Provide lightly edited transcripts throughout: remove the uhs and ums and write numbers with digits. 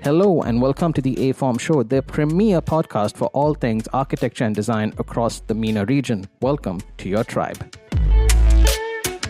Hello and welcome to the aForm Show, the premier podcast for all things architecture and design across the MENA region. Welcome to your tribe.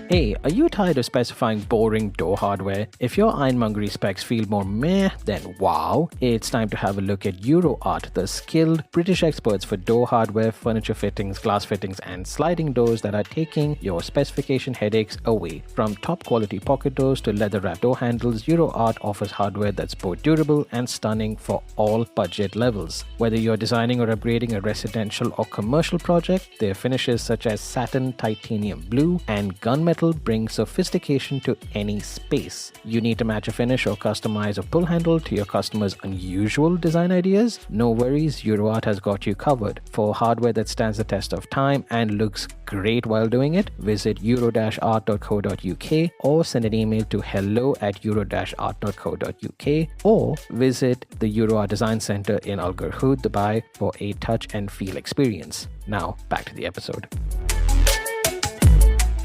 Hey, are you tired of specifying boring door hardware? If your ironmongery specs feel more meh than wow, it's time to have a look at EuroArt, the skilled British experts for door hardware, furniture fittings, glass fittings, and sliding doors that are taking your specification headaches away. From top quality pocket doors to leather wrap door handles, EuroArt offers hardware that's both durable and stunning for all budget levels. Whether you're designing or upgrading a residential or commercial project, their finishes such as satin, titanium blue, and gunmetal bring sophistication to any space. You need to match a finish or customize a pull handle to your customer's unusual design ideas? No worries, EuroArt has got you covered. For hardware that stands the test of time and looks great while doing it, visit euro-art.co.uk or send an email to hello@euro-art.co.uk or visit the EuroArt Design Center in Al Garhoud, Dubai for a touch and feel experience. Now, back to the episode.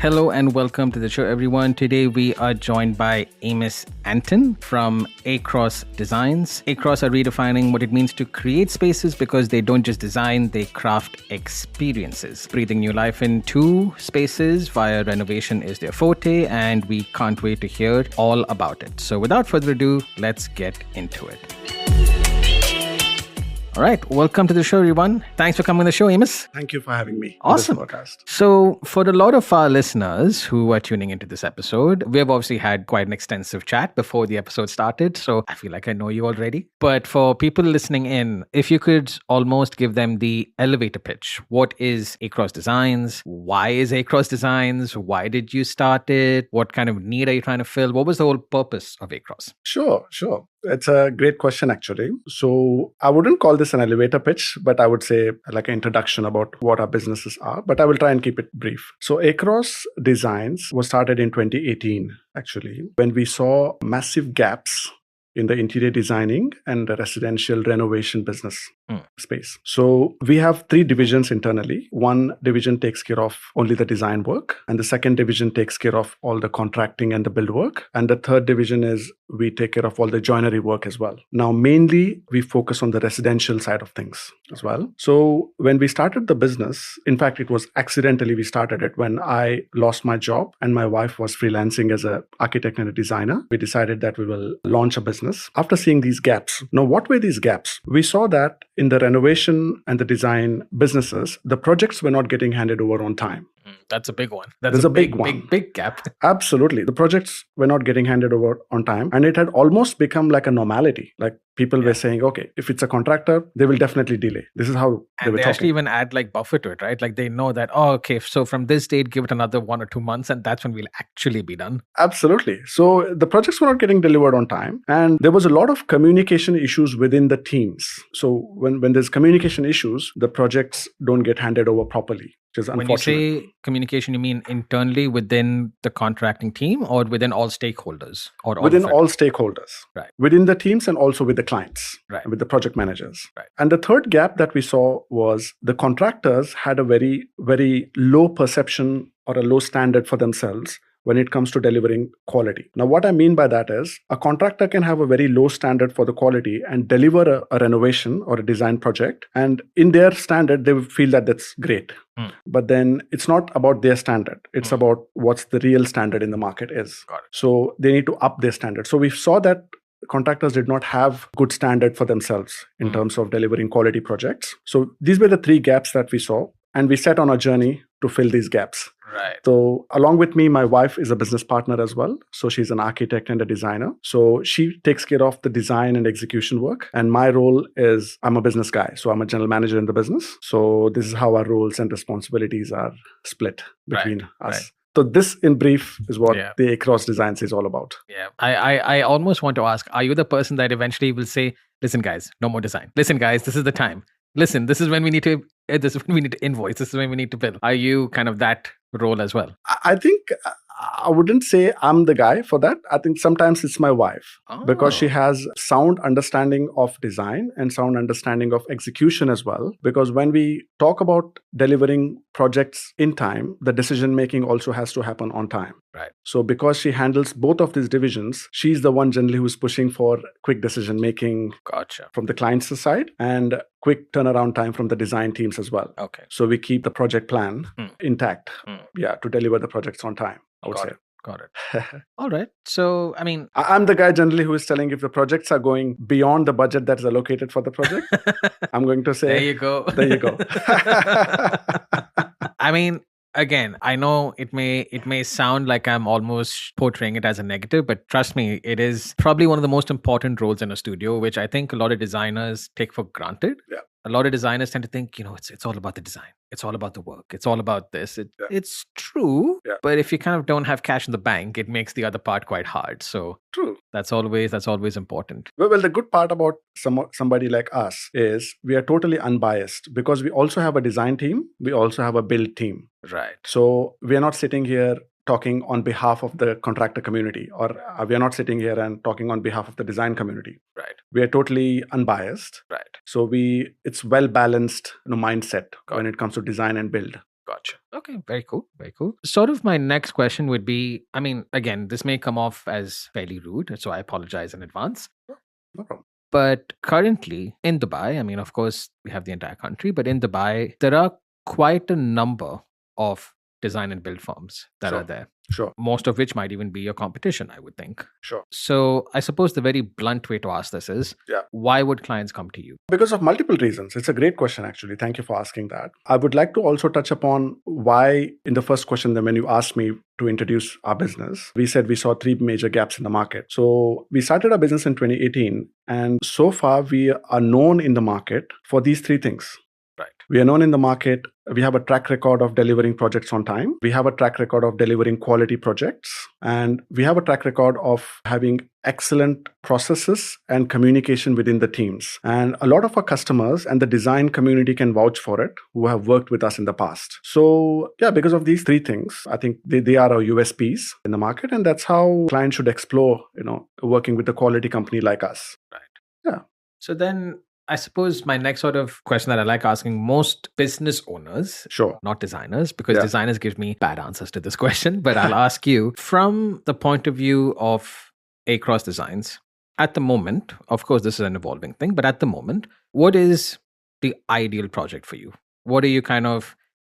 Hello and welcome to the show, everyone. Today we are joined by Amos Antin from Across Designs. Across are redefining what it means to create spaces because they don't just design, they craft experiences. Breathing new life into spaces via renovation is their forte, and we can't wait to hear all about it. So without further ado, let's get into it. All right, welcome to the show, everyone. Thanks for coming on the show, Amos. Thank you for having me. Awesome. On this podcast. So, for a lot of our listeners who are tuning into this episode, we have obviously had quite an extensive chat before the episode started. So, I feel like I know you already. But for people listening in, if you could almost give them the elevator pitch. What is Across Designs? Why is Across Designs? Why did you start it? What kind of need are you trying to fill? What was the whole purpose of Across? Sure. It's a great question, actually. So I wouldn't call this an elevator pitch, but I would say like an introduction about what our businesses are, but I will try and keep it brief. So Across Designs was started in 2018, actually, when we saw massive gaps in the interior designing and the residential renovation business space. So we have three divisions internally. One division takes care of only the design work, and the second division takes care of all the contracting and the build work. And the third division is we take care of all the joinery work as well. Now, mainly we focus on the residential side of things as well. So when we started the business, in fact, it was accidentally we started it when I lost my job and my wife was freelancing as an architect and a designer. We decided that we will launch a business after seeing these gaps. Now, what were these gaps? We saw that in the renovation and the design businesses, the projects were not getting handed over on time. That's a big one. That's a big one. Big gap. Absolutely. The projects were not getting handed over on time, and it had almost become like a normality. Like people were saying, okay, if it's a contractor, they will definitely delay. This is how they were talking. Actually even add like buffer to it, right? Like they know that, so from this date, give it another 1 or 2 months, and that's when we'll actually be done. Absolutely. So the projects were not getting delivered on time, and there was a lot of communication issues within the teams. So when there's communication issues, the projects don't get handed over properly. When you say communication, you mean internally within the contracting team or within all stakeholders? Or within all stakeholders. Right. Within the teams and also with the clients. Right. With the project managers. Right. And the third gap that we saw was the contractors had a very, very low perception or a low standard for themselves when it comes to delivering quality. Now, what I mean by that is a contractor can have a very low standard for the quality and deliver a renovation or a design project. And in their standard, they feel that that's great. But then it's not about their standard. It's about what's the real standard in the market is. So they need to up their standard. So we saw that contractors did not have good standard for themselves in terms of delivering quality projects. So these were the three gaps that we saw. And we set on a journey to fill these gaps. Right. So along with me, my wife is a business partner as well. So she's an architect and a designer. So she takes care of the design and execution work. And my role is I'm a business guy. So I'm a general manager in the business. So this is how our roles and responsibilities are split between us. Right. So this in brief is what the Across Designs is all about. Yeah. I almost want to ask, are you the person that eventually will say, listen, guys, no more design. Listen, guys, this is the time. Listen, this is when we need to invoice. This is when we need to bill. Are you kind of that role as well? I think I wouldn't say I'm the guy for that. I think sometimes it's my wife because she has sound understanding of design and sound understanding of execution as well. Because when we talk about delivering projects in time, the decision making also has to happen on time. Right. So because she handles both of these divisions, she's the one generally who's pushing for quick decision making from the client's side and quick turnaround time from the design teams as well. Okay. So we keep the project plan intact, to deliver the projects on time, I would say. Got it. All right. So, I mean, I'm the guy generally who is telling if the projects are going beyond the budget that is allocated for the project, I'm going to say, there you go. There you go. I mean, again, I know it may sound like I'm almost portraying it as a negative, but trust me, it is probably one of the most important roles in a studio, which I think a lot of designers take for granted. Yeah. A lot of designers tend to think, it's all about the design. It's all about the work. It's all about this. It's true. Yeah. But if you kind of don't have cash in the bank, it makes the other part quite hard. So true. That's always important. Well, the good part about somebody like us is we are totally unbiased because we also have a design team. We also have a build team. Right. So we are not sitting here talking on behalf of the contractor community, or we are not sitting here and talking on behalf of the design community. Right. We are totally unbiased. Right. So it's well balanced mindset when it comes to design and build. Gotcha. Okay. Very cool. Very cool. Sort of my next question would be, I mean, again, this may come off as fairly rude, so I apologize in advance. No problem. But currently in Dubai, I mean, of course, we have the entire country, but in Dubai, there are quite a number of design and build firms that are there. Sure. Most of which might even be your competition, I would think. Sure. So I suppose the very blunt way to ask this is, why would clients come to you? Because of multiple reasons. It's a great question, actually. Thank you for asking that. I would like to also touch upon why, in the first question, then when you asked me to introduce our business, we said we saw 3 major gaps in the market. So we started our business in 2018, and so far we are known in the market for these 3 things. Right. We are known in the market. We have a track record of delivering projects on time. We have a track record of delivering quality projects. And we have a track record of having excellent processes and communication within the teams. And a lot of our customers and the design community can vouch for it who have worked with us in the past. So because of these 3 things, I think they are our USPs in the market. And that's how clients should explore, working with a quality company like us. Right. Yeah. So then, I suppose my next sort of question that I like asking most business owners, not designers, because designers give me bad answers to this question, but I'll ask you from the point of view of Across Designs, at the moment, of course, this is an evolving thing, but at the moment, what is the ideal project for you? What are you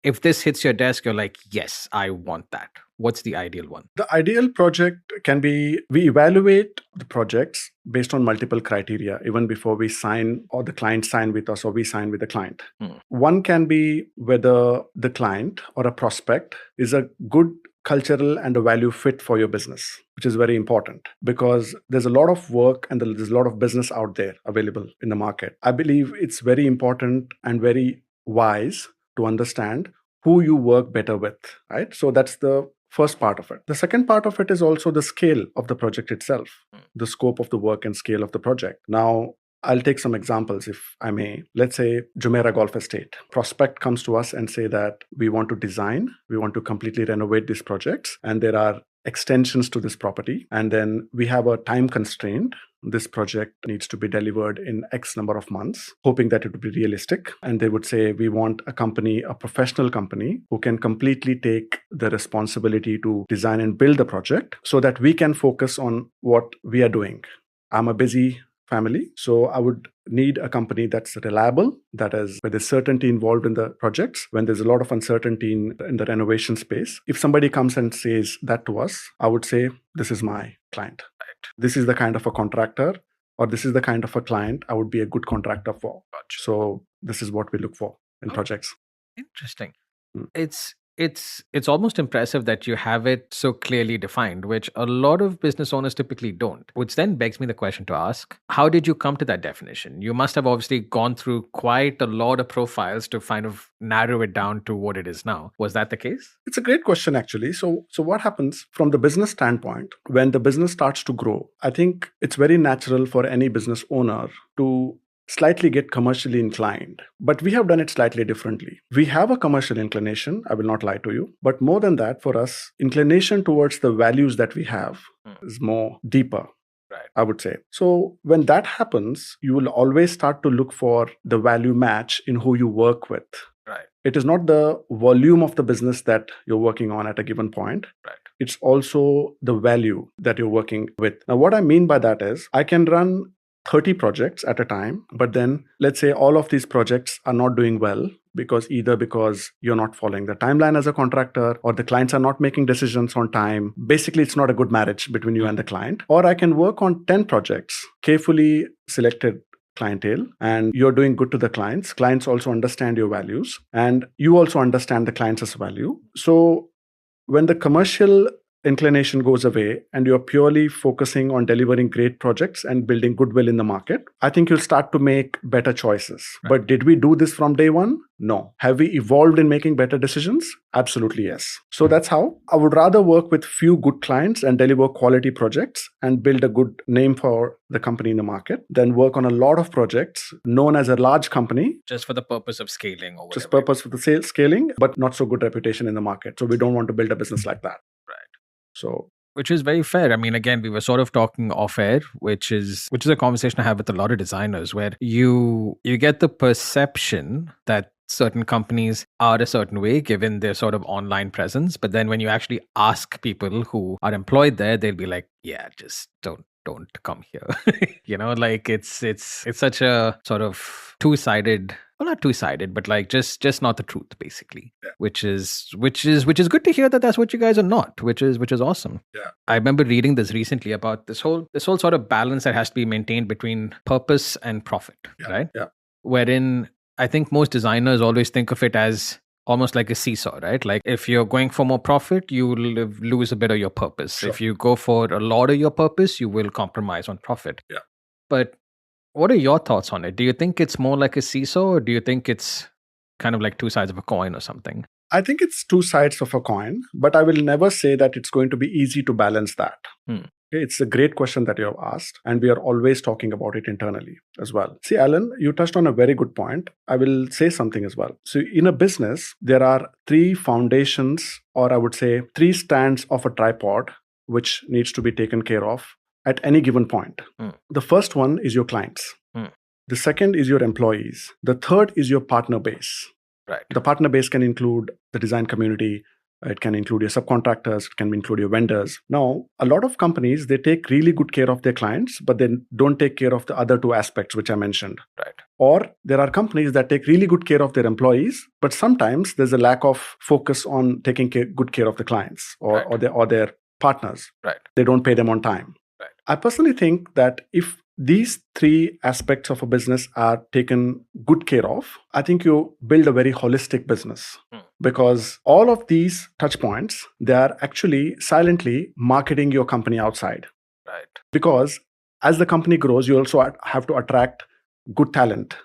if this hits your desk, you're like, yes, I want that. What's the ideal one? The ideal project can be, we evaluate the projects based on multiple criteria, even before we sign or the client sign with us or we sign with the client. One can be whether the client or a prospect is a good cultural and a value fit for your business, which is very important because there's a lot of work and there's a lot of business out there available in the market. I believe it's very important and very wise to understand who you work better with, right? So that's the first part of it. The second part of it is also the scale of the project itself, the scope of the work and scale of the project. Now, I'll take some examples if I may. Let's say Jumeirah Golf Estate. Prospect comes to us and say that we want to design, we want to completely renovate these projects, and there are extensions to this property. And then we have a time constraint. This project needs to be delivered in X number of months, hoping that it would be realistic. And they would say, we want a company, a professional company who can completely take the responsibility to design and build the project so that we can focus on what we are doing. I'm a busy family, so I would need a company that's reliable, that is, where there's certainty involved in the projects. When there's a lot of uncertainty in the renovation space, if somebody comes and says that to us, I would say, this is my client. Right. This is the kind of a contractor, or this is the kind of a client I would be a good contractor for. Gotcha. So this is what we look for in projects. Interesting. It's almost impressive that you have it so clearly defined, which a lot of business owners typically don't, which then begs me the question to ask, how did you come to that definition? You must have obviously gone through quite a lot of profiles to kind of narrow it down to what it is now. Was that the case? It's a great question, actually. So what happens from the business standpoint, when the business starts to grow, I think it's very natural for any business owner to slightly get commercially inclined. But we have done it slightly differently. We have a commercial inclination, I will not lie to you. But more than that, for us, inclination towards the values that we have is more deeper. Right. I would say. So when that happens, you will always start to look for the value match in who you work with. Right. It is not the volume of the business that you're working on at a given point. Right. It's also the value that you're working with. Now, what I mean by that is I can run 30 projects at a time, but then let's say all of these projects are not doing well because you're not following the timeline as a contractor, or the clients are not making decisions on time. Basically, it's not a good marriage between you and the client. Or I can work on 10 projects, carefully selected clientele, and you're doing good to the clients. Clients also understand your values, and you also understand the clients' value. So when the commercial inclination goes away and you're purely focusing on delivering great projects and building goodwill in the market, I think you'll start to make better choices. Right. But did we do this from day one? No. Have we evolved in making better decisions? Absolutely yes. So that's how I would rather work with few good clients and deliver quality projects and build a good name for the company in the market than work on a lot of projects known as a large company. Just for the purpose of scaling or whatever. Just purpose for the scaling, but not so good reputation in the market. So we don't want to build a business like that. So, which is very fair. I mean, again, we were sort of talking off air, which is a conversation I have with a lot of designers, where you get the perception that certain companies are a certain way given their sort of online presence, but then when you actually ask people who are employed there, they'll be like, yeah, just don't come here. Like it's such a sort of two-sided. Well, not two-sided, but like just not the truth, basically. Yeah. Which is good to hear that that's what you guys are not, which is awesome. Yeah. I remember reading this recently about this whole sort of balance that has to be maintained between purpose and profit, right? Yeah. Wherein I think most designers always think of it as almost like a seesaw, right? Like if you're going for more profit, you will lose a bit of your purpose. Sure. If you go for a lot of your purpose, you will compromise on profit. Yeah. But what are your thoughts on it? Do you think it's more like a seesaw, or do you think it's kind of like two sides of a coin or something? I think it's two sides of a coin, but I will never say that it's going to be easy to balance that. Okay, it's a great question that you have asked, and we are always talking about it internally as well. See, Alan, you touched on a very good point. I will say something as well. So in a business, there are three foundations, or I would say three stands of a tripod, which needs to be taken care of at any given point. The first one is your clients. The second is your employees. The third is your partner base. Right. The partner base can include the design community. It can include your subcontractors. It can include your vendors. Now, a lot of companies, they take really good care of their clients, but they don't take care of the other two aspects, which I mentioned. Right. Or there are companies that take really good care of their employees, but sometimes there's a lack of focus on taking good care of the clients or their partners. Right. They don't pay them on time. Right. I personally think that if these three aspects of a business are taken good care of, I think you build a very holistic business. Because all of these touch points, they are actually silently marketing your company outside. Right. Because as the company grows, you also have to attract good talent.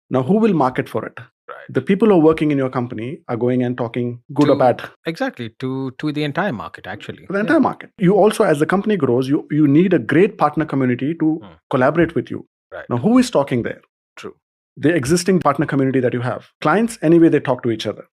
Now, who will market for it? Right. The people who are working in your company are going and talking good or bad. Exactly. To the entire market, actually. The entire market. You also, as the company grows, you need a great partner community to collaborate with you. Right. Now, who is talking there? True. The existing partner community that you have. Clients, anyway, they talk to each other.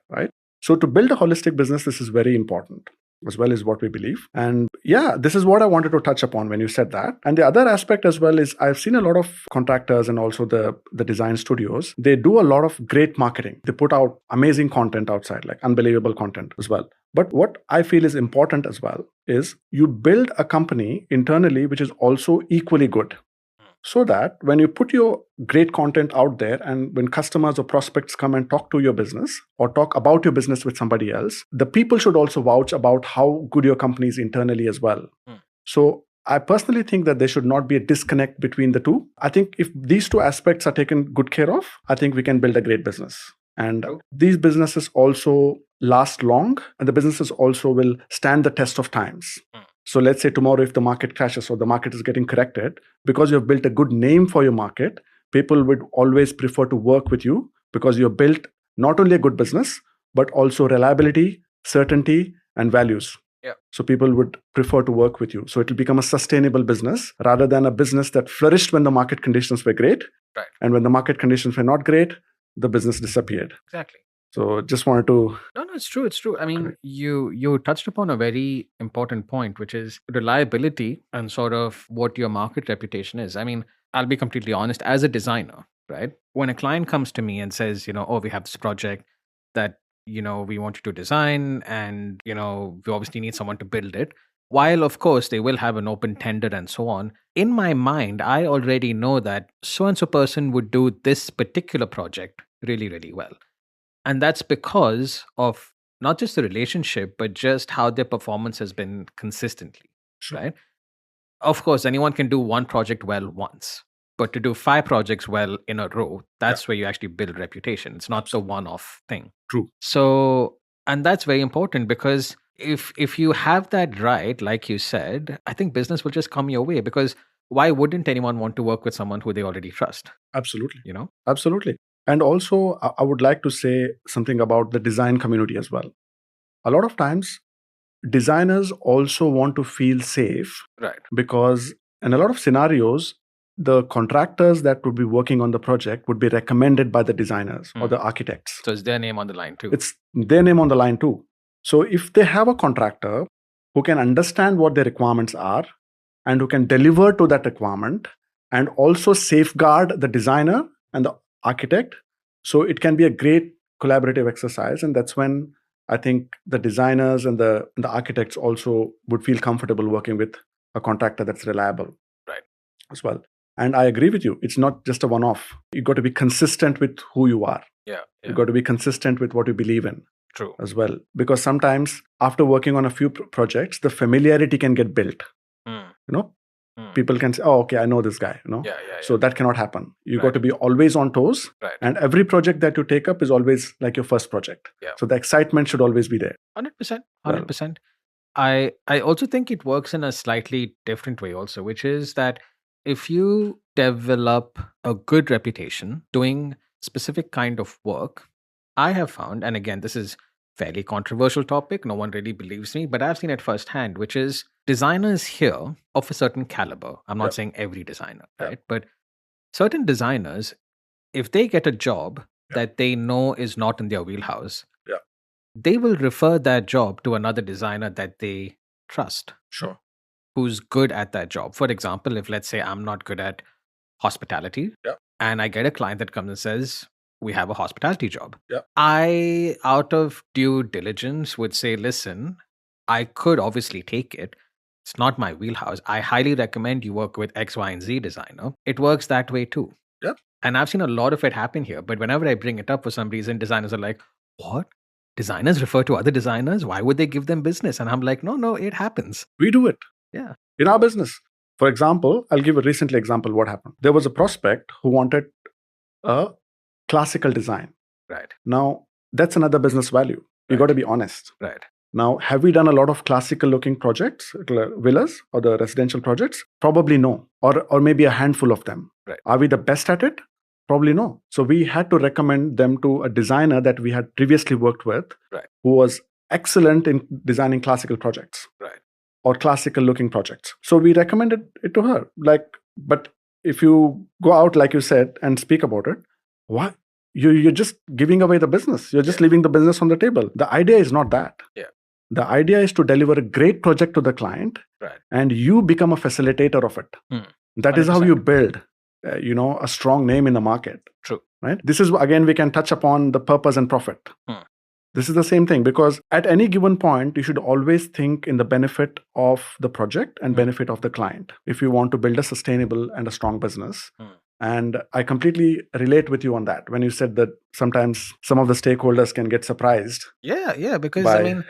Right. So to build a holistic business, this is very important, as well as what we believe. And yeah, this is what I wanted to touch upon when you said that. And the other aspect as well is I've seen a lot of contractors and also the design studios. They do a lot of great marketing. They put out amazing content outside, like unbelievable content as well. But what I feel is important as well is you build a company internally which is also equally good. So that when you put your great content out there and when customers or prospects come and talk to your business or talk about your business with somebody else, the people should also vouch about how good your company is internally as well. So I personally think that there should not be a disconnect between the two. I think if these two aspects are taken good care of, I think we can build a great business. And these businesses also last long, and the businesses also will stand the test of times. So let's say tomorrow, if the market crashes or the market is getting corrected, because you've built a good name for your market, people would always prefer to work with you because you've built not only a good business, but also reliability, certainty, and values. Yeah. So people would prefer to work with you. So it will become a sustainable business rather than a business that flourished when the market conditions were great. Right. And when the market conditions were not great, the business disappeared. Exactly. So just wanted to... No, it's true. It's true. I mean, you touched upon a very important point, which is reliability and sort of what your market reputation is. I mean, I'll be completely honest, as a designer, right? When a client comes to me and says, oh, we have this project that, we want you to design and, we obviously need someone to build it. While, of course, they will have an open tender and so on, in my mind, I already know that so-and-so person would do this particular project really, really well. And that's because of not just the relationship, but just how their performance has been consistently, right? Of course, anyone can do one project well once, but to do 5 projects well in a row, that's where you actually build reputation. It's not the one-off thing. True. So, and that's very important because if you have that right, like you said, I think business will just come your way because why wouldn't anyone want to work with someone who they already trust? Absolutely. You Absolutely. And also, I would like to say something about the design community as well. A lot of times, designers also want to feel safe. Right. Because in a lot of scenarios, the contractors that would be working on the project would be recommended by the designers or the architects. So it's their name on the line too. It's their name on the line too. So if they have a contractor who can understand what their requirements are and who can deliver to that requirement and also safeguard the designer and the architect, so it can be a great collaborative exercise. And that's when I think the designers and the architects also would feel comfortable working with a contractor that's reliable. Right. As well. And I agree with you. It's not just a one-off. You've got to be consistent with who you are. Yeah. You've got to be consistent with what you believe in. True. As well. Because sometimes after working on a few projects, the familiarity can get built. People can say, oh, okay, I know this guy. So that cannot happen. You've got to be always on toes. Right. And every project that you take up is always like your first project. Yeah. So the excitement should always be there. 100%. 100%. I also think it works in a slightly different way also, which is that if you develop a good reputation doing specific kind of work, I have found, and again, this is fairly controversial topic, no one really believes me, but I've seen it firsthand, which is designers here of a certain caliber. I'm not saying every designer, right? But certain designers, if they get a job that they know is not in their wheelhouse, they will refer that job to another designer that they trust. Sure. Who's good at that job. For example, if let's say I'm not good at hospitality and I get a client that comes and says, we have a hospitality job. I, out of due diligence, would say, listen, I could obviously take it. It's not my wheelhouse. I highly recommend you work with X, Y, and Z designer. It works that way too. And I've seen a lot of it happen here. But whenever I bring it up for some reason, designers are like, what? Designers refer to other designers? Why would they give them business? And I'm like, no, it happens. We do it. Yeah. In our business. For example, I'll give a recent example what happened. There was a prospect who wanted a classical design. Right. Now, that's another business value. You got to be honest. Right. Now, have we done a lot of classical looking projects, villas or the residential projects? Probably no. Or maybe a handful of them. Right. Are we the best at it? Probably no. So we had to recommend them to a designer that we had previously worked with, who was excellent in designing classical projects. Right. Or classical looking projects. So we recommended it to her. But if you go out, like you said, and speak about it, what? You're just giving away the business. You're just leaving the business on the table. The idea is not that. Yeah. The idea is to deliver a great project to the client, and you become a facilitator of it. That 100%. Is how you build, a strong name in the market. True. Right? This is, again, we can touch upon the purpose and profit. This is the same thing, because at any given point, you should always think in the benefit of the project and benefit of the client if you want to build a sustainable and a strong business. And I completely relate with you on that when you said that sometimes some of the stakeholders can get surprised. Yeah, because I mean,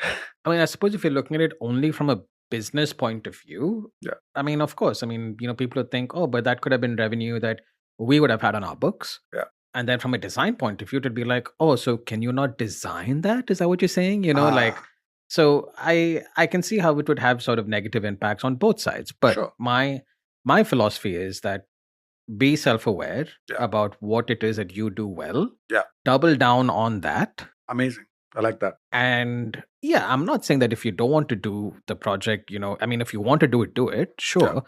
I suppose if you're looking at it only from a business point of view, I mean, of course, people would think, oh, but that could have been revenue that we would have had on our books. Yeah. And then from a design point of view, it'd be like, oh, so can you not design that? Is that what you're saying? So I can see how it would have sort of negative impacts on both sides. But my philosophy is that be self-aware about what it is that you do well. Yeah. Double down on that. Amazing. I like that. And Yeah, I'm not saying that if you don't want to do the project, if you want to do it, sure. Yeah.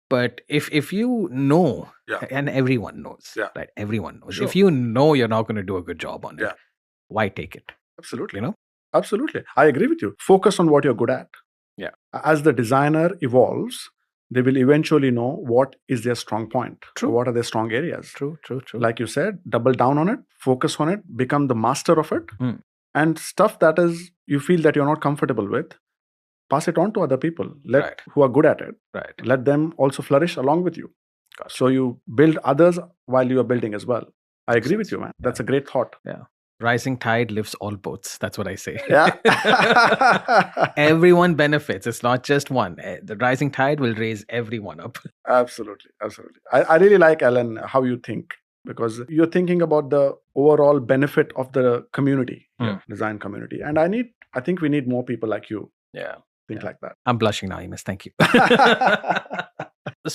But if you know, Yeah. and everyone knows, Yeah. right? Everyone knows. Sure. If you know you're not going to do a good job on it, Yeah. why take it? Absolutely. Absolutely. I agree with you. Focus on what you're good at. Yeah. As the designer evolves, they will eventually know what is their strong point. True. What are their strong areas. True. Like you said, double down on it, focus on it, become the master of it. And stuff that is you feel that you're not comfortable with, pass it on to other people who are good at it. Right. Let them also flourish along with you. Gotcha. So you build others while you are building as well. I agree with you, man. That's a great thought. Yeah. Rising tide lifts all boats. That's what I say. Yeah. Everyone benefits. It's not just one. The rising tide will raise everyone up. Absolutely. I really like, Alan, how you think, because you're thinking about the overall benefit of the community, design community. And I think we need more people like you. Yeah. Think like that. I'm blushing now, Amos. Thank you.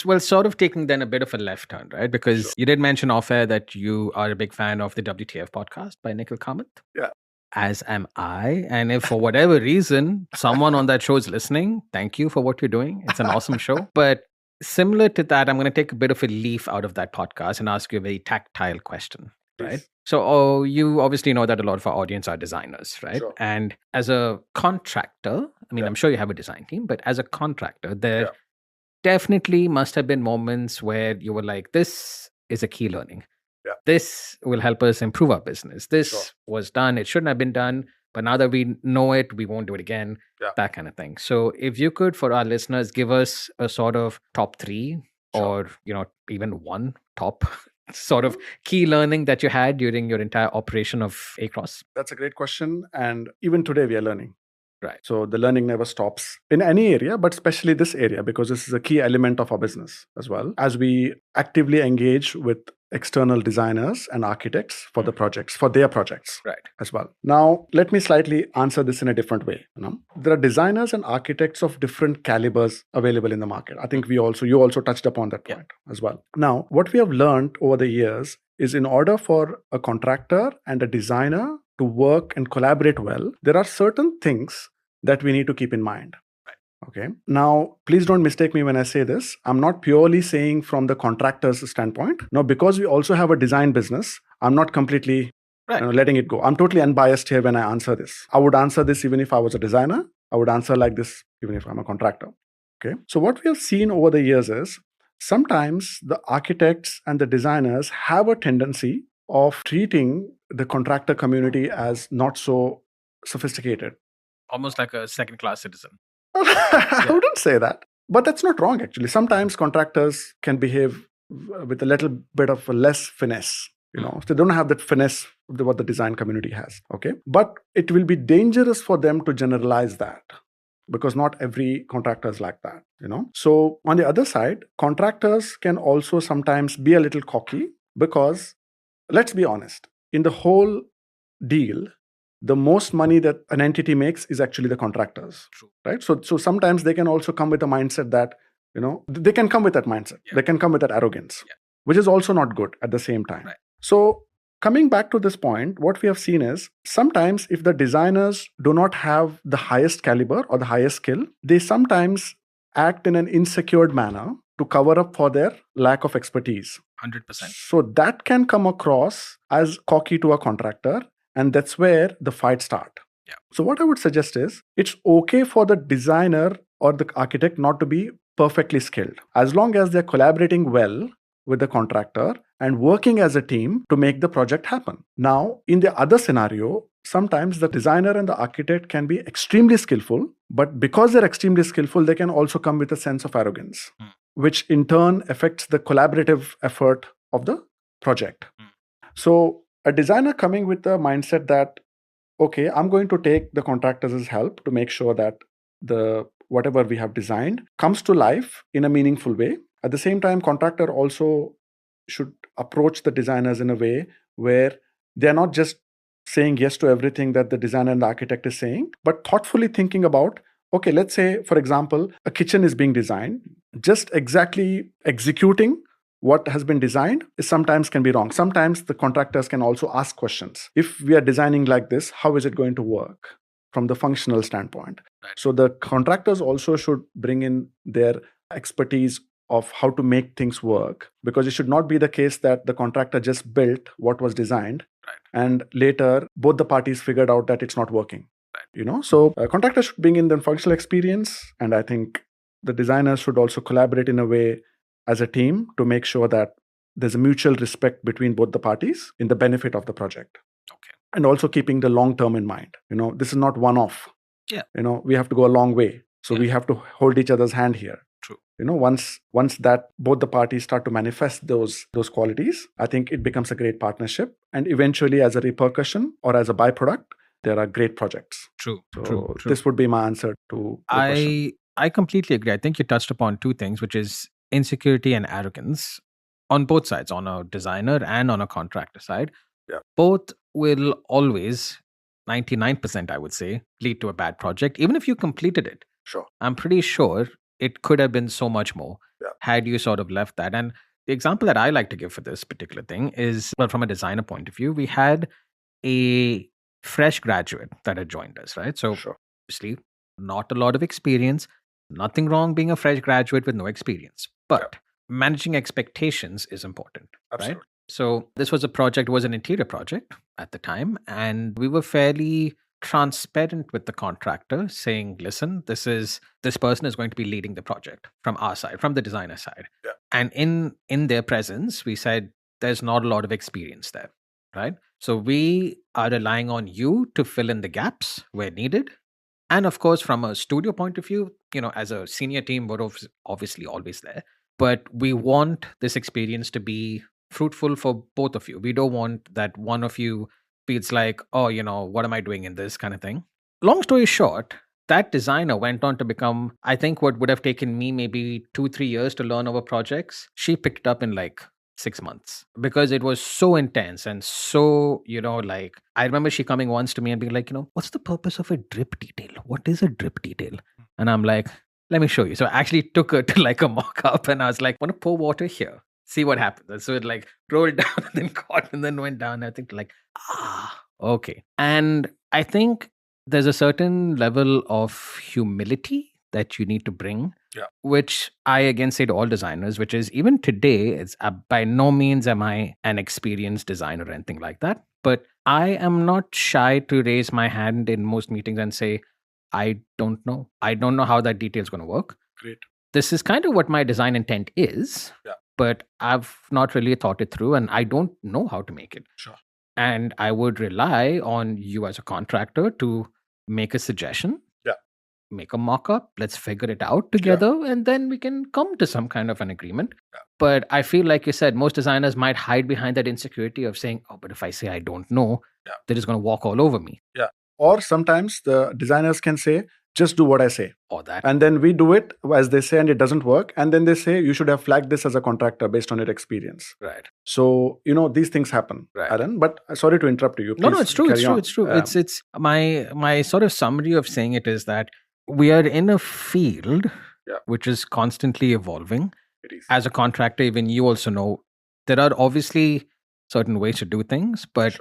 Well, sort of taking then a bit of a left turn, right? Because you did mention off air that you are a big fan of the WTF podcast by Nikhil Kamath. Yeah. As am I. And if for whatever reason, someone on that show is listening, thank you for what you're doing. It's an awesome show. But similar to that, I'm going to take a bit of a leaf out of that podcast and ask you a very tactile question, right? Yes. So you obviously know that a lot of our audience are designers, right? Sure. And as a contractor, I'm sure you have a design team, but as a contractor, there definitely must have been moments where you were like, this is a key learning. Yeah. This will help us improve our business. This was done. It shouldn't have been done. But now that we know it, we won't do it again. Yeah. That kind of thing. So if you could, for our listeners, give us a sort of top 3 or, even one top sort of key learning that you had during your entire operation of Across. That's a great question. And even today we are learning. Right. So the learning never stops in any area, but especially this area, because this is a key element of our business as well. As we actively engage with external designers and architects for the projects, for their projects as well. Now, let me slightly answer this in a different way. There are designers and architects of different calibers available in the market. I think you also touched upon that point as well. Now, what we have learned over the years is in order for a contractor and a designer to work and collaborate well, there are certain things that we need to keep in mind. Okay. Now, please don't mistake me when I say this. I'm not purely saying from the contractor's standpoint. No, because we also have a design business, I'm not completely letting it go. I'm totally unbiased here when I answer this. I would answer this even if I was a designer. I would answer like this even if I'm a contractor. Okay. So what we have seen over the years is sometimes the architects and the designers have a tendency of treating the contractor community as not so sophisticated. Almost like a second-class citizen. I wouldn't say that. But that's not wrong, actually. Sometimes contractors can behave with a little bit of a less finesse. So they don't have that finesse of what the design community has. Okay. But it will be dangerous for them to generalize that, because not every contractor is like that. So on the other side, contractors can also sometimes be a little cocky, because let's be honest, in the whole deal, the most money that an entity makes is actually the contractors. True. Right? So sometimes they can also come with a mindset that, they can come with that mindset. Yeah. They can come with that arrogance, which is also not good at the same time. Right. So coming back to this point, what we have seen is sometimes if the designers do not have the highest caliber or the highest skill, they sometimes act in an insecure manner to cover up for their lack of expertise. 100%. So that can come across as cocky to a contractor. And that's where the fight starts. Yeah. So what I would suggest is it's okay for the designer or the architect not to be perfectly skilled, as long as they're collaborating well with the contractor and working as a team to make the project happen. Now, in the other scenario, sometimes the designer and the architect can be extremely skillful, but because they're extremely skillful, they can also come with a sense of arrogance, which in turn affects the collaborative effort of the project. So a designer coming with the mindset that, okay, I'm going to take the contractor's help to make sure that whatever we have designed comes to life in a meaningful way. At the same time, contractor also should approach the designers in a way where they're not just saying yes to everything that the designer and the architect is saying, but thoughtfully thinking about, okay, let's say, for example, a kitchen is being designed. Just exactly executing what has been designed sometimes can be wrong. Sometimes the contractors can also ask questions. If we are designing like this, how is it going to work from the functional standpoint. Right. So the contractors also should bring in their expertise of how to make things work, because it should not be the case that the contractor just built what was designed, Right. and later both the parties figured out that it's not working. Right. So contractors should bring in the functional experience, and I think the designers should also collaborate in a way as a team to make sure that there's a mutual respect between both the parties in the benefit of the project. Okay. And also keeping the long term in mind. This is not one off. Yeah. We have to go a long way. So we have to hold each other's hand here. True. Once that both the parties start to manifest those qualities, I think it becomes a great partnership. And eventually, as a repercussion or as a byproduct, there are great projects. True. So True. this would be my answer to the question. I completely agree. I think you touched upon two things, which is insecurity and arrogance on both sides, on a designer and on a contractor side. Yeah. Both will always, 99%, I would say, lead to a bad project. Even if you completed it, Sure. I'm pretty sure it could have been so much more had you sort of left that. And the example that I like to give for this particular thing is, well, from a designer point of view, we had a fresh graduate that had joined us, right? So obviously, not a lot of experience. Nothing wrong being a fresh graduate with no experience. But managing expectations is important. Absolutely. Right? So this was an interior project at the time. And we were fairly transparent with the contractor, saying, listen, this person is going to be leading the project from our side, from the designer side. Yeah. And in their presence, we said, there's not a lot of experience there. Right? So we are relying on you to fill in the gaps where needed. And of course, from a studio point of view, as a senior team, we're obviously always there. But we want this experience to be fruitful for both of you. We don't want that one of you feels like, oh, what am I doing in this kind of thing? Long story short, that designer went on to become, I think, what would have taken me maybe 2-3 years to learn our projects. She picked it up in like 6 months because it was so intense and so, I remember she coming once to me and being like, what's the purpose of a drip detail? What is a drip detail? And I'm like, let me show you. So I actually took her to like a mock-up and I was like, want to pour water here? See what happens. And so it like rolled down and then caught and then went down. I think like, okay. And I think there's a certain level of humility that you need to bring, which I again say to all designers, which is even today, it's by no means am I an experienced designer or anything like that. But I am not shy to raise my hand in most meetings and say, I don't know. I don't know how that detail is going to work. Great. This is kind of what my design intent is, but I've not really thought it through and I don't know how to make it. Sure. And I would rely on you as a contractor to make a suggestion, make a mock-up, let's figure it out together, and then we can come to some kind of an agreement. But I feel like you said, most designers might hide behind that insecurity of saying, oh, but if I say I don't know, they're just going to walk all over me. Yeah. Or sometimes the designers can say, just do what I say. Or that. And then we do it as they say and it doesn't work. And then they say, you should have flagged this as a contractor based on your experience. Right. So, these things happen, Alan. But sorry to interrupt you. No, it's true. It's true. It's my sort of summary of saying it is that we are in a field which is constantly evolving. It is. As a contractor, even you also know, there are obviously certain ways to do things, but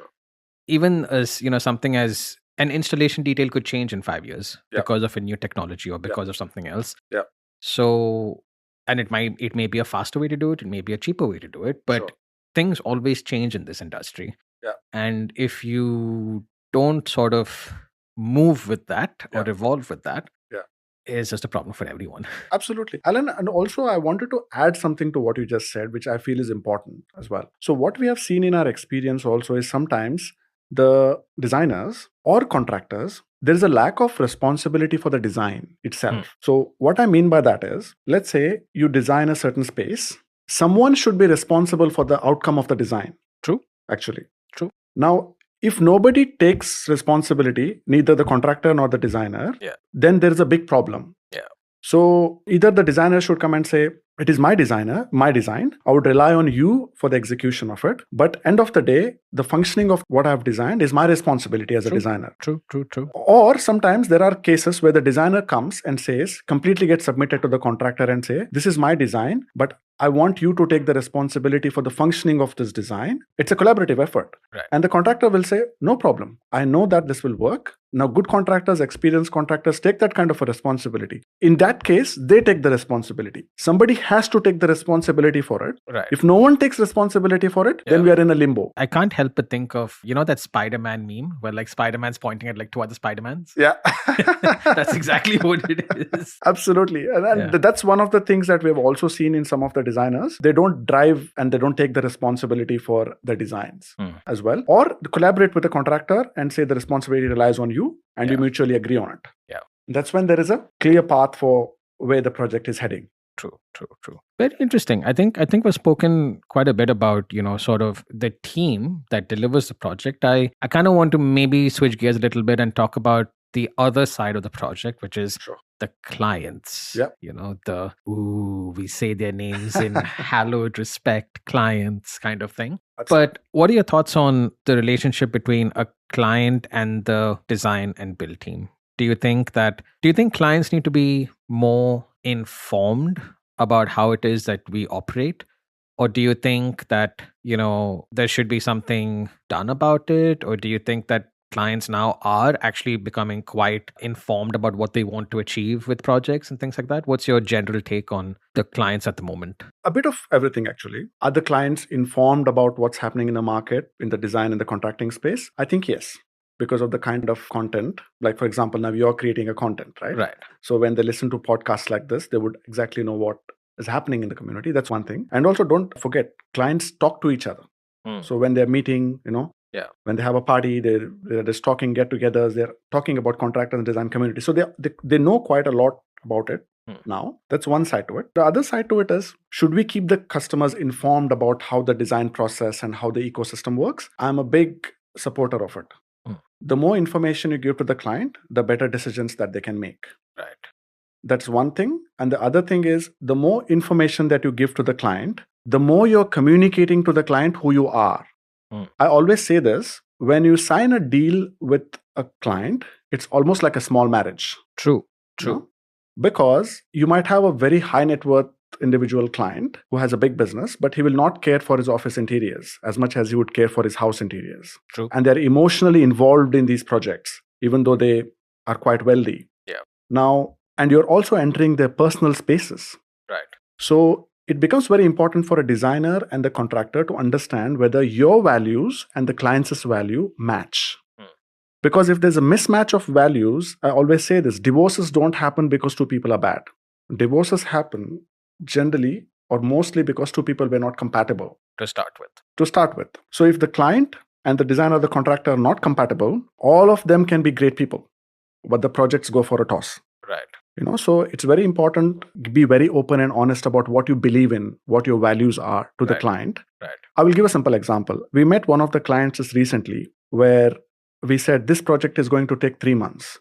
even as, something as an installation detail could change in 5 years because of a new technology or because of something else. Yeah. So, and it may be a faster way to do it. It may be a cheaper way to do it, but things always change in this industry. Yeah. And if you don't sort of move with that or evolve with that, it's just a problem for everyone. Absolutely. Alan, and also I wanted to add something to what you just said, which I feel is important as well. So what we have seen in our experience also is sometimes the designers or contractors, there is a lack of responsibility for the design itself. So what I mean by that is, let's say you design a certain space, someone should be responsible for the outcome of the design. True. Actually. True. Now, if nobody takes responsibility, neither the contractor nor the designer, then there is a big problem. Yeah. So either the designer should come and say, it is my design. I would rely on you for the execution of it. But end of the day, the functioning of what I've designed is my responsibility as a designer. True. Or sometimes there are cases where the designer comes and says, completely gets submitted to the contractor and say, this is my design, but I want you to take the responsibility for the functioning of this design. It's a collaborative effort. Right. And the contractor will say, no problem. I know that this will work. Now, good contractors, experienced contractors take that kind of a responsibility. In that case, they take the responsibility. Somebody has to take the responsibility for it. Right. If no one takes responsibility for it, then we are in a limbo. I can't help but think of, that Spider-Man meme where like Spider-Man's pointing at like two other Spider-Mans. Yeah. That's exactly what it is. Absolutely. And that's one of the things that we've also seen in some of the designers. They don't drive and they don't take the responsibility for the designs as well. Or collaborate with the contractor and say the responsibility relies on you and you mutually agree on it. Yeah. That's when there is a clear path for where the project is heading. True. Very interesting. I think we've spoken quite a bit about, sort of the team that delivers the project. I kind of want to maybe switch gears a little bit and talk about the other side of the project, which is the clients. Yeah. We say their names in hallowed respect, clients kind of thing. But what are your thoughts on the relationship between a client and the design and build team? Do you think clients need to be more informed about how it is that we operate? Or do you think that, there should be something done about it? Or do you think that clients now are actually becoming quite informed about what they want to achieve with projects and things like that? What's your general take on the clients at the moment? A bit of everything, actually. Are the clients informed about what's happening in the market, in the design and the contracting space? I think yes. Because of the kind of content, like for example, now you're creating a content, right? Right. So when they listen to podcasts like this, they would exactly know what is happening in the community. That's one thing. And also don't forget, clients talk to each other. So when they're meeting, when they have a party, they're just talking get-togethers, they're talking about contractor and design community. So they know quite a lot about it now. That's one side to it. The other side to it is, should we keep the customers informed about how the design process and how the ecosystem works? I'm a big supporter of it. The more information you give to the client, the better decisions that they can make. Right. That's one thing. And the other thing is, the more information that you give to the client, the more you're communicating to the client who you are. I always say this, when you sign a deal with a client, it's almost like a small marriage. True. Because you might have a very high net worth individual client who has a big business, but he will not care for his office interiors as much as he would care for his house interiors. True. And they're emotionally involved in these projects, even though they are quite wealthy. Yeah. Now, and you're also entering their personal spaces. Right. So it becomes very important for a designer and the contractor to understand whether your values and the client's value match. Because if there's a mismatch of values, I always say this, divorces don't happen because two people are bad. Divorces happen generally or mostly because two people were not compatible. To start with. So if the client and the designer or the contractor are not compatible, all of them can be great people, but the projects go for a toss. Right. So it's very important to be very open and honest about what you believe in, what your values are to the client. Right. I will give a simple example. We met one of the clients just recently where we said this project is going to take 3 months.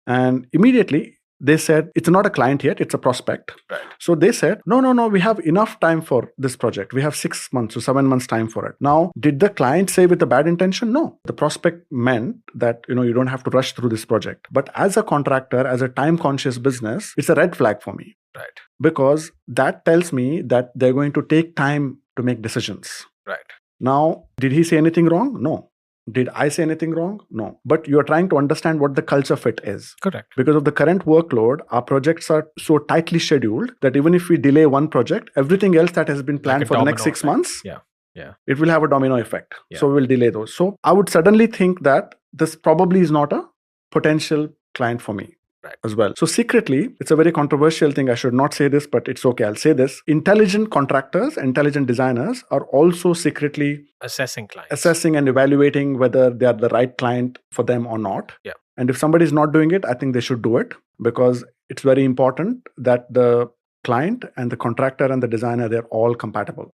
And immediately they said, it's not a client yet, it's a prospect. Right. So they said, no, we have enough time for this project. We have 6 months to 7 months time for it. Now, did the client say with a bad intention? No. The prospect meant that, you don't have to rush through this project. But as a contractor, as a time-conscious business, it's a red flag for me. Right. Because that tells me that they're going to take time to make decisions. Right. Now, did he say anything wrong? No. Did I say anything wrong? No. But you're trying to understand what the culture fit is. Correct. Because of the current workload, our projects are so tightly scheduled that even if we delay one project, everything else that has been planned for the next 6 months, it will have a domino effect. Yeah. So we'll delay those. So I would suddenly think that this probably is not a potential client for me. Right. As well. So secretly, it's a very controversial thing. I should not say this, but it's okay. I'll say this. Intelligent contractors, intelligent designers are also secretly assessing clients. Assessing and evaluating whether they are the right client for them or not. Yeah. And if somebody is not doing it, I think they should do it because it's very important that the client and the contractor and the designer, they're all compatible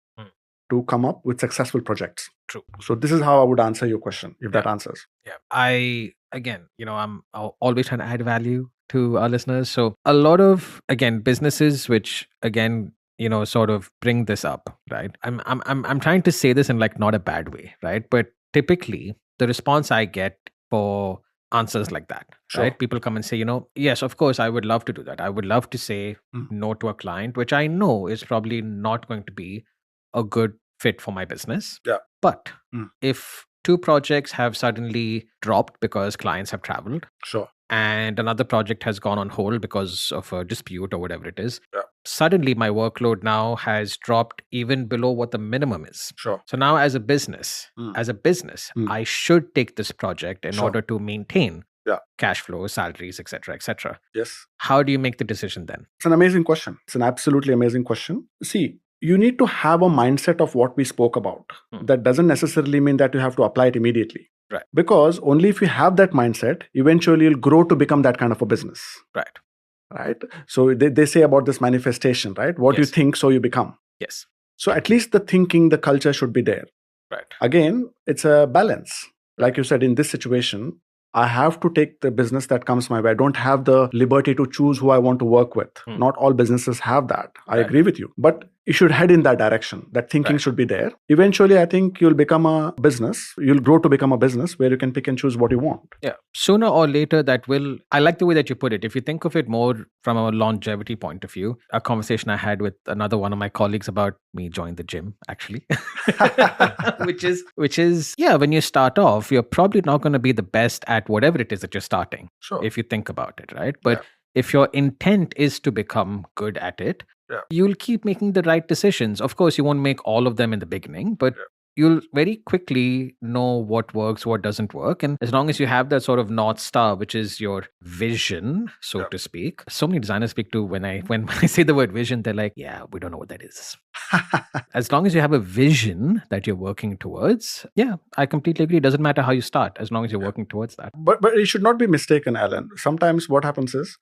to come up with successful projects. True. So this is how I would answer your question, if that answers. Yeah. I'm always trying to add value to our listeners. So a lot of, businesses which, sort of bring this up, right? I'm trying to say this in like not a bad way, right? But typically the response I get for answers like that, right? People come and say, yes, of course, I would love to do that. I would love to say no to a client, which I know is probably not going to be a good fit for my business. Yeah. But if 2 projects have suddenly dropped because clients have traveled. Sure. And another project has gone on hold because of a dispute or whatever it is. Yeah. Suddenly, my workload now has dropped even below what the minimum is. Sure. So now, as a business, I should take this project in order to maintain cash flow, salaries, etc., etc. Yes. How do you make the decision then? It's an amazing question. It's an absolutely amazing question. See, you need to have a mindset of what we spoke about. That doesn't necessarily mean that you have to apply it immediately. Right. Because only if you have that mindset, eventually you'll grow to become that kind of a business. Right. So they say about this manifestation, right? What you think, so you become. Yes. So at least the thinking, the culture should be there. Right. Again, it's a balance. Like you said, in this situation, I have to take the business that comes my way. I don't have the liberty to choose who I want to work with. Not all businesses have that. I agree with you. But you should head in that direction. That thinking should be there. Eventually, I think you'll become a business. You'll grow to become a business where you can pick and choose what you want. Yeah. Sooner or later, that will... I like the way that you put it. If you think of it more from a longevity point of view, a conversation I had with another one of my colleagues about me joining the gym, actually. which is, when you start off, you're probably not going to be the best at whatever it is that you're starting. Sure. If you think about it, right? But if your intent is to become good at it, you'll keep making the right decisions. Of course, you won't make all of them in the beginning, but you'll very quickly know what works, what doesn't work. And as long as you have that sort of North Star, which is your vision, so to speak. So many designers speak to when I say the word vision, they're like, we don't know what that is. As long as you have a vision that you're working towards, I completely agree. It doesn't matter how you start, as long as you're working towards that. But it should not be mistaken, Alan. Sometimes what happens is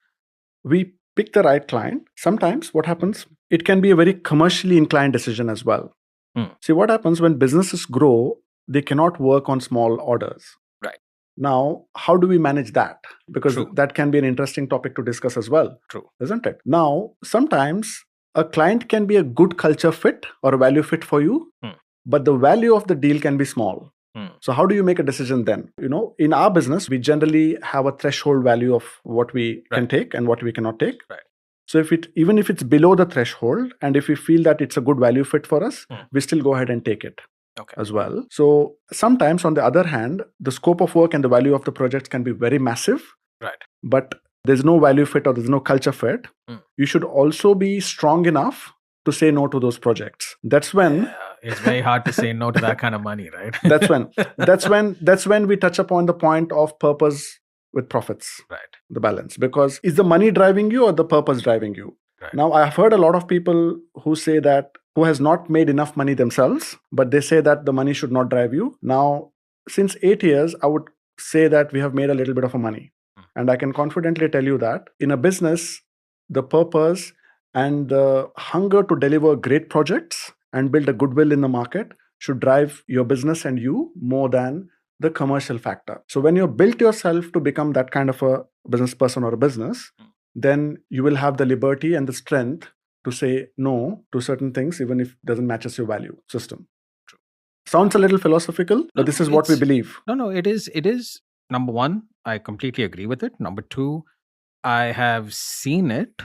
we pick the right client. Sometimes what happens, it can be a very commercially inclined decision as well. See, what happens when businesses grow, they cannot work on small orders. Right. Now, how do we manage that? Because that can be an interesting topic to discuss as well. True. Isn't it? Now, sometimes a client can be a good culture fit or a value fit for you, but the value of the deal can be small. So how do you make a decision then? In our business, we generally have a threshold value of what we can take and what we cannot take. Right. So even if it's below the threshold, and if we feel that it's a good value fit for us, we still go ahead and take it as well. So sometimes, on the other hand, the scope of work and the value of the projects can be very massive. Right. But there's no value fit or there's no culture fit. You should also be strong enough to say no to those projects. That's when it's very hard to say no to that kind of money, right? that's when we touch upon the point of purpose with profits. Right. The balance. Because is the money driving you or the purpose driving you? Right. Now, I've heard a lot of people who say that, who has not made enough money themselves, but they say that the money should not drive you. Now, since 8 years, I would say that we have made a little bit of a money. And I can confidently tell you that in a business, the purpose and the hunger to deliver great projects and build a goodwill in the market should drive your business and you more than the commercial factor. So when you've built yourself to become that kind of a business person or a business, then you will have the liberty and the strength to say no to certain things, even if it doesn't matches your value system. True. Sounds a little philosophical, but this is what we believe. No, it is. Number one, I completely agree with it. Number two, I have seen it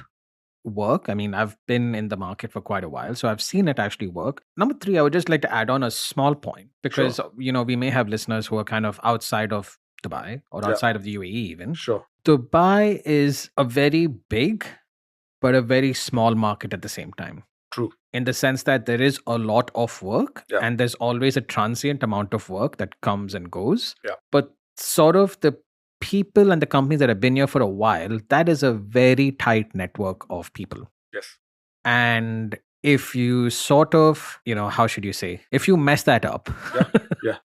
work. I mean, I've been in the market for quite a while, so I've seen it actually work. Number three, I would just like to add on a small point because, we may have listeners who are kind of outside of Dubai or outside of the UAE even. Sure. Dubai is a very big, but a very small market at the same time. True. In the sense that there is a lot of work and there's always a transient amount of work that comes and goes. Yeah. But sort of the people and the companies that have been here for a while, that is a very tight network of people. Yes. And if you sort of, how should you say, if you mess that up,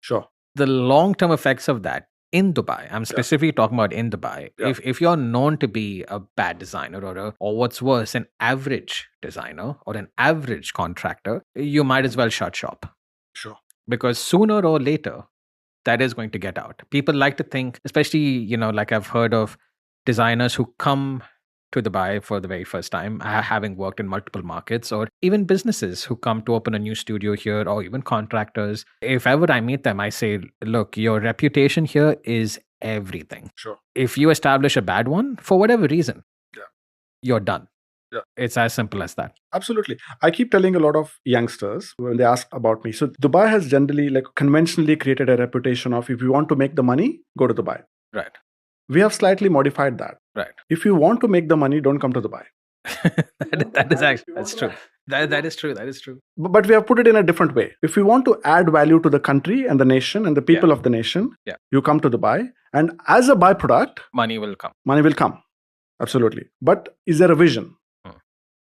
sure. The long-term effects of that in Dubai, I'm specifically talking about in Dubai, if you're known to be a bad designer or what's worse, an average designer or an average contractor, you might as well shut shop. Sure. Because sooner or later, that is going to get out. People like to think, especially, like I've heard of designers who come to Dubai for the very first time, having worked in multiple markets, or even businesses who come to open a new studio here, or even contractors. If ever I meet them, I say, look, your reputation here is everything. Sure. If you establish a bad one, for whatever reason, you're done. Yeah. It's as simple as that. Absolutely. I keep telling a lot of youngsters when they ask about me. So Dubai has generally, like, conventionally created a reputation of, if you want to make the money, go to Dubai. Right. We have slightly modified that. Right. If you want to make the money, don't come to Dubai. That's true. That is true. That is true. But we have put it in a different way. If you want to add value to the country and the nation and the people of the nation, you come to Dubai. And as a byproduct, money will come. Money will come. Absolutely. But is there a vision?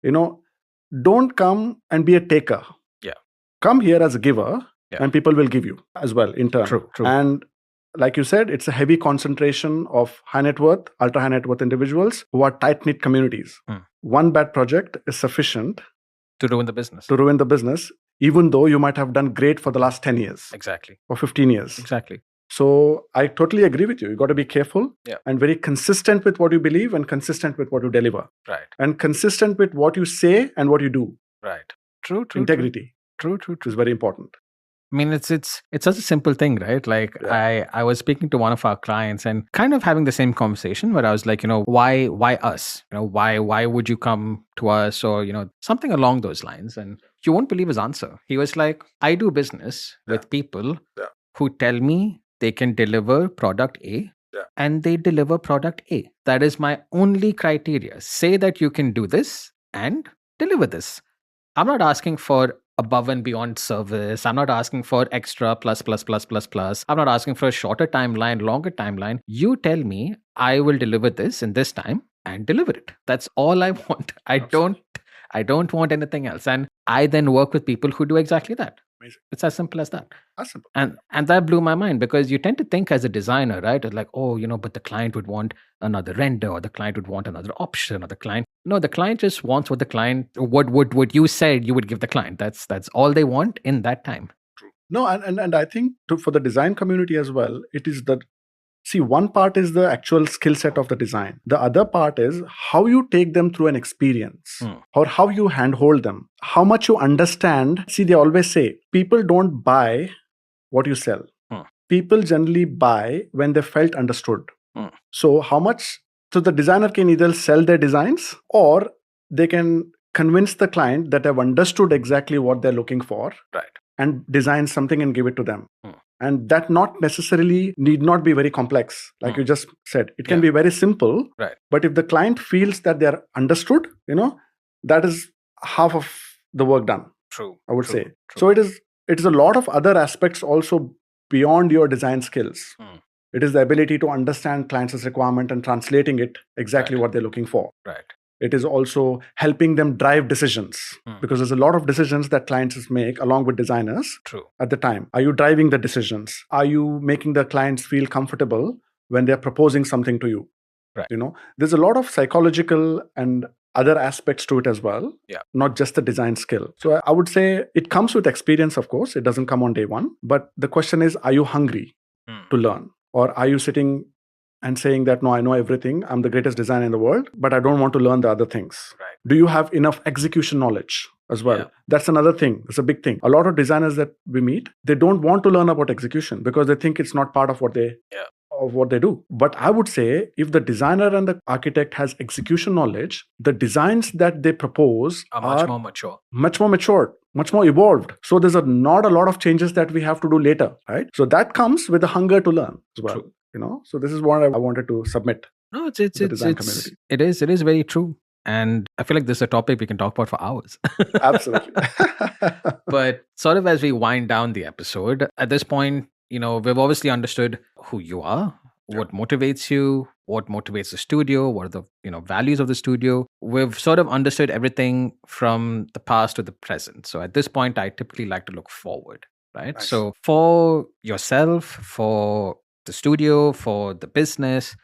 Don't come and be a taker. Yeah. Come here as a giver, and people will give you as well in turn. True. And like you said, it's a heavy concentration of high net worth, ultra high net worth individuals who are tight-knit communities. One bad project is sufficient to ruin the business. Even though you might have done great for the last 10 years. Exactly. Or 15 years. Exactly. So I totally agree with you. You got to be careful and very consistent with what you believe and consistent with what you deliver. Right. And consistent with what you say and what you do. Right. True. Integrity. True. Is very important. I mean, it's such a simple thing, right? Like I was speaking to one of our clients and kind of having the same conversation where I was like, why us? Why would you come to us, or something along those lines? And you won't believe his answer. He was like, I do business with people who tell me they can deliver product A, and they deliver product A. That is my only criteria. Say that you can do this and deliver this. I'm not asking for above and beyond service. I'm not asking for extra plus. I'm not asking for a shorter timeline, longer timeline. You tell me I will deliver this in this time and deliver it. That's all I want. I don't want anything else. And I then work with people who do exactly that. Amazing. It's as simple as that. As simple. And that blew my mind, because you tend to think as a designer, right? It's like, but the client would want another render, or the client would want another option, or the client just wants what the client, what you said you would give the client. That's all they want in that time. True. No, and I think for the design community as well, it is that, see, one part is the actual skill set of the design. The other part is how you take them through an experience or how you handhold them, how much you understand. See, they always say people don't buy what you sell. People generally buy when they felt understood. So the designer can either sell their designs, or they can convince the client that they've understood exactly what they're looking for, right, and design something and give it to them. And that not necessarily need not be very complex. Like you just said, it can be very simple. Right. But if the client feels that they're understood, that is half of the work done. True. I would say. So it is a lot of other aspects also beyond your design skills. It is the ability to understand clients' requirement and translating it exactly what they're looking for. Right. It is also helping them drive decisions, because there's a lot of decisions that clients make along with designers. True. At the time. Are you driving the decisions? Are you making the clients feel comfortable when they're proposing something to you? Right. There's a lot of psychological and other aspects to it as well. Yeah. Not just the design skill. So I would say it comes with experience, of course. It doesn't come on day one. But the question is, are you hungry to learn? Or are you sitting and saying that, no, I know everything, I'm the greatest designer in the world, but I don't want to learn the other things? Right. Do you have enough execution knowledge as well? Yeah. That's another thing. It's a big thing. A lot of designers that we meet, they don't want to learn about execution because they think it's not part of what they do. But I would say, if the designer and the architect has execution knowledge, the designs that they propose are much more mature. Much more matured, much more evolved. So there's not a lot of changes that we have to do later, right? So that comes with a hunger to learn as well. True. So this is what I wanted to submit. No, it is very true. And I feel like this is a topic we can talk about for hours. Absolutely. But sort of as we wind down the episode, at this point, we've obviously understood who you are, what motivates you, what motivates the studio, what are the values of the studio. We've sort of understood everything from the past to the present. So at this point, I typically like to look forward, right? Nice. So for yourself, for the studio, for the business,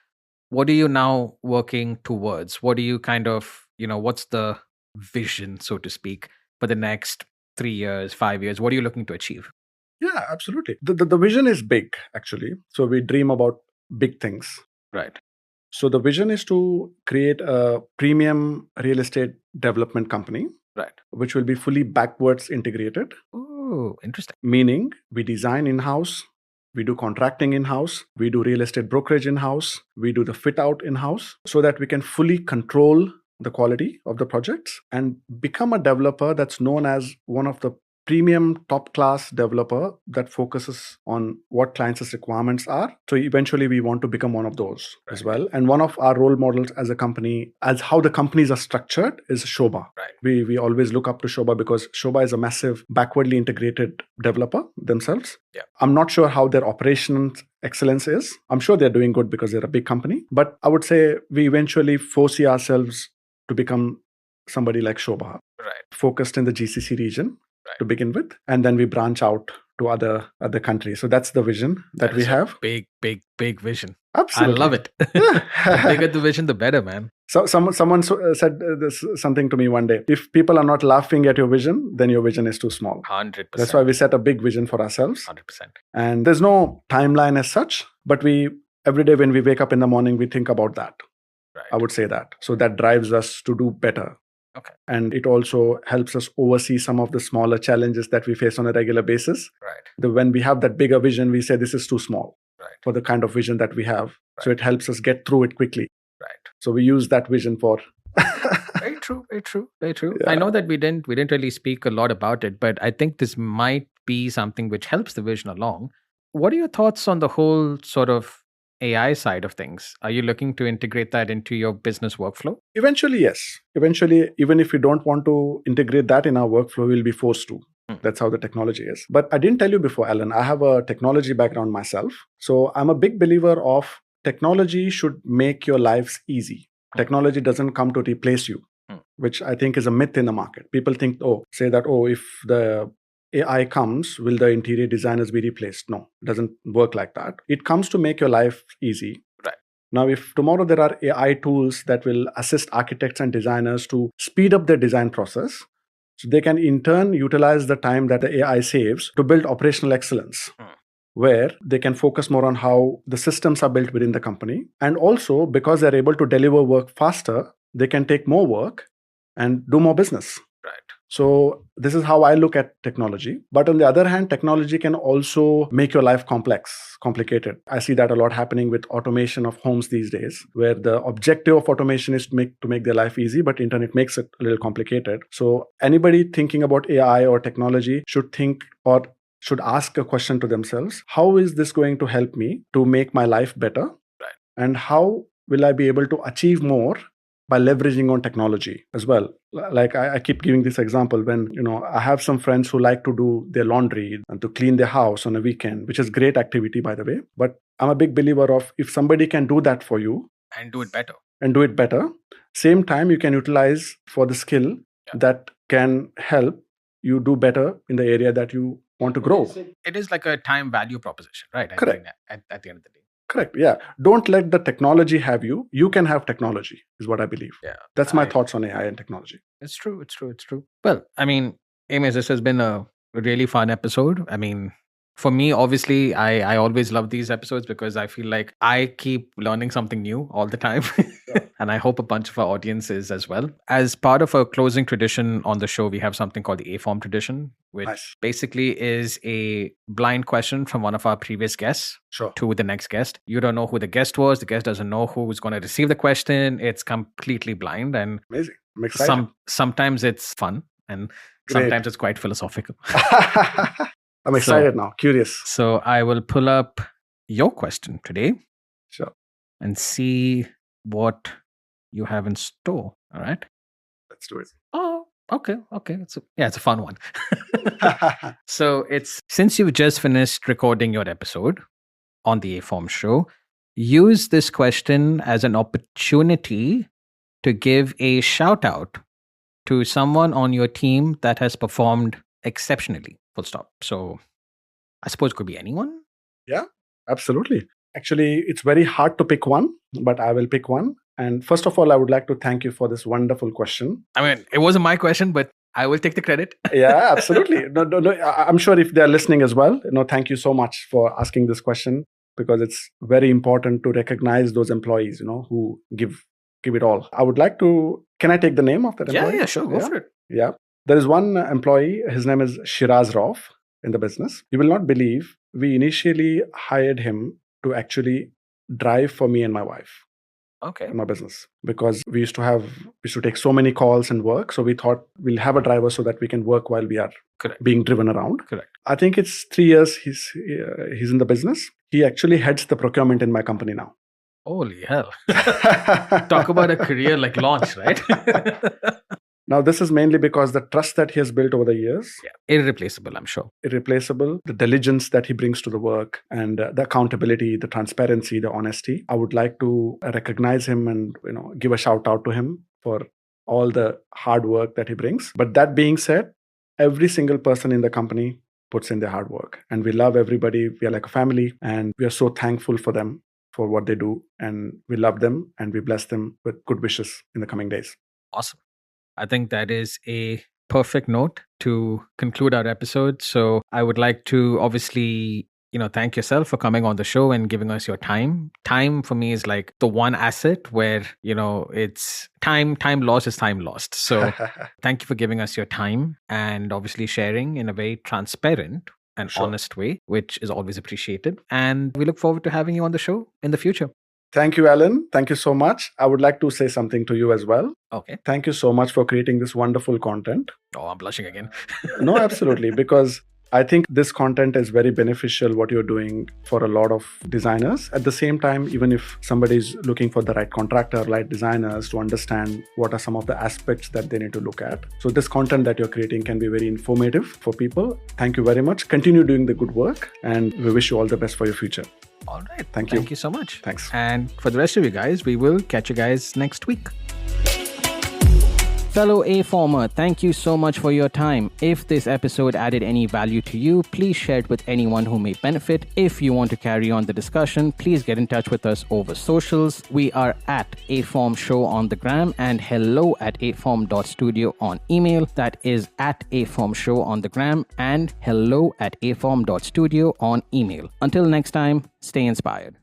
what are you now working towards? What do you kind of, what's the vision, so to speak, for the next 3 years, 5 years? What are you looking to achieve? Yeah, absolutely. The vision is big, actually. So we dream about big things. Right. So the vision is to create a premium real estate development company, right, which will be fully backwards integrated. Oh, interesting. Meaning we design in-house, we do contracting in-house, we do real estate brokerage in-house, we do the fit out in-house, so that we can fully control the quality of the projects and become a developer that's known as one of the premium top class developer that focuses on what clients' requirements are. So eventually we want to become one of those as well. And one of our role models as a company, as how the companies are structured, is Shoba. We always look up to Shoba because Shoba is a massive backwardly integrated developer themselves. I'm not sure how their operational excellence is. I'm sure they're doing good because they're a big company. But I would say we eventually foresee ourselves to become somebody like Shoba, focused in the GCC region to begin with, and then we branch out to other countries. So that's the vision that we have. Big vision. Absolutely. I love it. The bigger the vision, the better, man. So someone said something to me one day. If people are not laughing at your vision, then your vision is too small. 100%. That's why we set a big vision for ourselves. 100%. And there's no timeline as such, but every day when we wake up in the morning, we think about that. I would say that. So that drives us to do better. Okay. And it also helps us oversee some of the smaller challenges that we face on a regular basis. When we have that bigger vision, we say this is too small for the kind of vision that we have. So it helps us get through it quickly. So we use that vision for... Very true. Yeah. I know that we didn't really speak a lot about it, but I think this might be something which helps the vision along. What are your thoughts on the whole sort of AI side of things? Are you looking to integrate that into your business workflow? Eventually, yes. Eventually, even if we don't want to integrate that in our workflow, we'll be forced to. That's how the technology is. But I didn't tell you before, Alan, I have a technology background myself. So I'm a big believer of technology should make your lives easy. Technology doesn't come to replace you, which I think is a myth in the market. People think, if the AI comes, will the interior designers be replaced? No, it doesn't work like that. It comes to make your life easy. Now, if tomorrow there are AI tools that will assist architects and designers to speed up their design process, so they can in turn utilize the time that the AI saves to build operational excellence, where they can focus more on how the systems are built within the company. And also, because they're able to deliver work faster, they can take more work and do more business. So this is how I look at technology. But on the other hand, technology can also make your life complicated. I see that a lot happening with automation of homes these days, where the objective of automation is to make their life easy, but internet makes it a little complicated. So anybody thinking about AI or technology should think or should ask a question to themselves: how is this going to help me to make my life better? And how will I be able to achieve more by leveraging on technology as well? Like I keep giving this example when, I have some friends who like to do their laundry and to clean their house on a weekend, which is great activity, by the way. But I'm a big believer of if somebody can do that for you and do it better, same time you can utilize for the skill that can help you do better in the area that you want to grow. It is like a time value proposition, right? Correct. At the end of the day. Correct. Yeah. Don't let the technology have you. You can have technology, is what I believe. Yeah. That's my thoughts on AI and technology. It's true. Well, I mean, Amos, this has been a really fun episode. I mean, for me, obviously, I always love these episodes because I feel like I keep learning something new all the time. And I hope a bunch of our audience is as well. As part of a closing tradition on the show, we have something called the aForm tradition, which basically is a blind question from one of our previous guests to the next guest. You don't know who the guest was. The guest doesn't know who's going to receive the question. It's completely blind. And amazing. I'm excited. Sometimes it's fun and sometimes it's quite philosophical. I'm excited now, curious. So I will pull up your question today. Sure. And see what you have in store. All right. Let's do it. Oh, okay. It's a fun one. So since you've just finished recording your episode on the aForm show, use this question as an opportunity to give a shout out to someone on your team that has performed exceptionally. Full stop. So I suppose it could be anyone. Yeah, absolutely. Actually, it's very hard to pick one, but I will pick one. And first of all, I would like to thank you for this wonderful question. I mean, it wasn't my question, but I will take the credit. Yeah, absolutely. No, I'm sure if they're listening as well, thank you so much for asking this question, because it's very important to recognize those employees, who give it all. I would like to, can I take the name of that employee? Yeah, sure. Go for it. Yeah. There is one employee, his name is Shiraz Rauf in the business. You will not believe, we initially hired him to actually drive for me and my wife. Okay. in my business, because we used to take so many calls and work. So we thought we'll have a driver so that we can work while we are Correct. being driven around. Correct. I think it's 3 years he's in the business. He actually heads the procurement in my company now. Holy hell. Talk about a career like launch, right? Now, this is mainly because the trust that he has built over the years. Yeah. Irreplaceable, I'm sure. Irreplaceable. The diligence that he brings to the work, and the accountability, the transparency, the honesty. I would like to recognize him and give a shout out to him for all the hard work that he brings. But that being said, every single person in the company puts in their hard work, and we love everybody. We are like a family, and we are so thankful for them, for what they do, and we love them, and we bless them with good wishes in the coming days. Awesome. I think that is a perfect note to conclude our episode. So I would like to obviously, thank yourself for coming on the show and giving us your time. Time for me is like the one asset where, it's time lost is time lost. So thank you for giving us your time and obviously sharing in a very transparent and honest way, which is always appreciated. And we look forward to having you on the show in the future. Thank you, Alan. Thank you so much. I would like to say something to you as well. Okay. Thank you so much for creating this wonderful content. Oh, I'm blushing again. No, absolutely. Because I think this content is very beneficial, what you're doing for a lot of designers. At the same time, even if somebody's looking for the right contractor, right designers to understand what are some of the aspects that they need to look at. So this content that you're creating can be very informative for people. Thank you very much. Continue doing the good work, and we wish you all the best for your future. All right. Thank you. Thank you so much. Thanks. And for the rest of you guys, we will catch you guys next week. Fellow aFormer, thank you so much for your time. If this episode added any value to you, please share it with anyone who may benefit. If you want to carry on the discussion, please get in touch with us over socials. We are at aForm Show on the gram and hello@aform.studio on email. That is at aForm Show on the gram and hello@aform.studio on email. Until next time, stay inspired.